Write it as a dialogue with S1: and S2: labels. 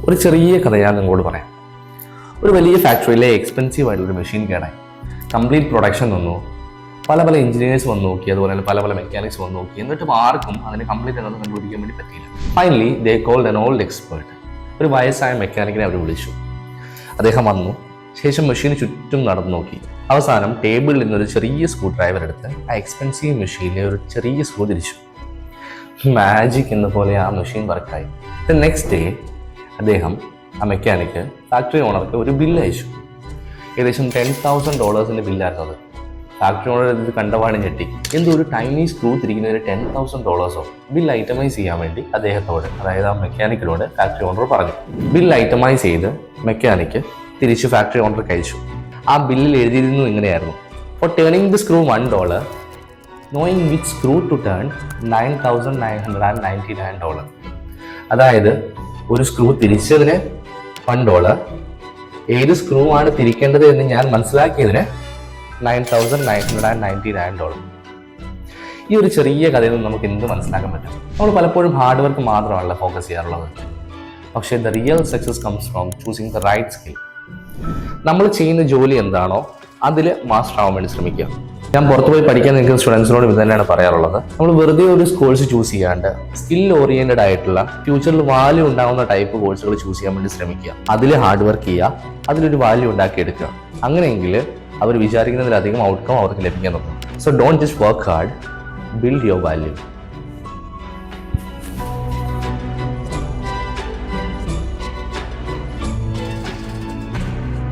S1: ഒരു ചെറിയ കഥ ഞാൻ നിങ്ങളോട് പറയാം. ഒരു വലിയ ഫാക്ടറിയിലെ എക്സ്പെൻസീവ് ആയിട്ടൊരു മെഷീൻ കേടായി. കംപ്ലീറ്റ് പ്രൊഡക്ഷൻ വന്നു, പല എഞ്ചിനീയേഴ്സ് വന്ന് നോക്കി, അതുപോലെ തന്നെ പല മെക്കാനിക്സ് വന്ന് നോക്കി. എന്നിട്ടും ആർക്കും അതിന് കംപ്ലീറ്റ് ആണെന്ന് കണ്ടുപിടിക്കാൻ വേണ്ടി പറ്റിയില്ല. Finally they called an old expert. ഒരു വയസ്സായ മെക്കാനിക്കിനെ അവർ വിളിച്ചു. അദ്ദേഹം വന്നു, ശേഷം മെഷീന് ചുറ്റും നടന്നു നോക്കി. അവസാനം ടേബിളിൽ നിന്നൊരു ചെറിയ സ്ക്രൂ ഡ്രൈവർ എടുത്ത് ആ എക്സ്പെൻസീവ് മെഷീനിലെ ഒരു ചെറിയ സ്ക്രൂ തിരിച്ചു. മാജിക് എന്ന പോലെ ആ മെഷീൻ വർക്കായി. ദ നെക്സ്റ്റ് ഡേ അദ്ദേഹം ആ മെക്കാനിക്ക് ഫാക്ടറി ഓണർക്ക് ഒരു ബില്ല് അയച്ചു. ഏകദേശം $10,000 ബില്ലായിരുന്നത്. ഫാക്ടറി ഓണർ ഇത് കണ്ടപാട് ഞെട്ടി. എന്തോ ഒരു ടൈനി സ്ക്രൂ തിരിക്കുന്നതിന് $10,000 ബിൽ ഐറ്റമൈസ് ചെയ്യാൻ വേണ്ടി അദ്ദേഹത്തോട്, അതായത് ആ മെക്കാനിക്കിനോട് ഫാക്ടറി ഓണർ പറഞ്ഞു. ബിൽ ഐറ്റമൈസ് ചെയ്ത് മെക്കാനിക്ക് തിരിച്ച് ഫാക്ടറി ഓണർക്ക് അയച്ചു. ആ ബില്ലിൽ എഴുതിയിരുന്നു ഇങ്ങനെയായിരുന്നു: for turning the screw $1, knowing which screw to turn $9,999. അതായത് ഒരു സ്ക്രൂ തിരിച്ചതിന് $1, ഏത് സ്ക്രൂ ആണ് തിരിക്കേണ്ടത് എന്ന് ഞാൻ മനസ്സിലാക്കിയതിന് $9,999. ഈ ഒരു ചെറിയ കഥയിൽ നിന്ന് നമുക്ക് എന്ത് മനസ്സിലാക്കാൻ പറ്റും? നമ്മൾ പലപ്പോഴും ഹാർഡ് വർക്ക് മാത്രമല്ല ഫോക്കസ് ചെയ്യാറുള്ളത്. പക്ഷേ the real success comes from choosing the right skill. നമ്മൾ ചെയ്യുന്ന ജോലി എന്താണോ അതിൽ മാസ്റ്റർ ആവാൻ വേണ്ടി ശ്രമിക്കുക. ഞാൻ പുറത്തു പോയി പഠിക്കാൻ നിൽക്കുന്ന സ്റ്റുഡൻസിനോട് ഇത് തന്നെയാണ് പറയാറുള്ളത്. നമ്മൾ വെറുതെ ഒരു കോഴ്സ് ചൂസ് ചെയ്യാണ്ട് സ്കിൽ ഓറിയന്റഡ് ആയിട്ടുള്ള ഫ്യൂച്ചറിൽ വാല്യൂ ഉണ്ടാകുന്ന ടൈപ്പ് കോഴ്സുകൾ ചൂസ് ചെയ്യാൻ വേണ്ടി ശ്രമിക്കുക. അതിൽ ഹാർഡ് വർക്ക് ചെയ്യുക, അതിലൊരു വാല്യൂ ഉണ്ടാക്കിയെടുക്കുക. അങ്ങനെയെങ്കിൽ അവർ വിചാരിക്കുന്നതിലധികം ഔട്ട്കം അവർക്ക് ലഭിക്കാൻ നോക്കും. So don't just work hard, build your value.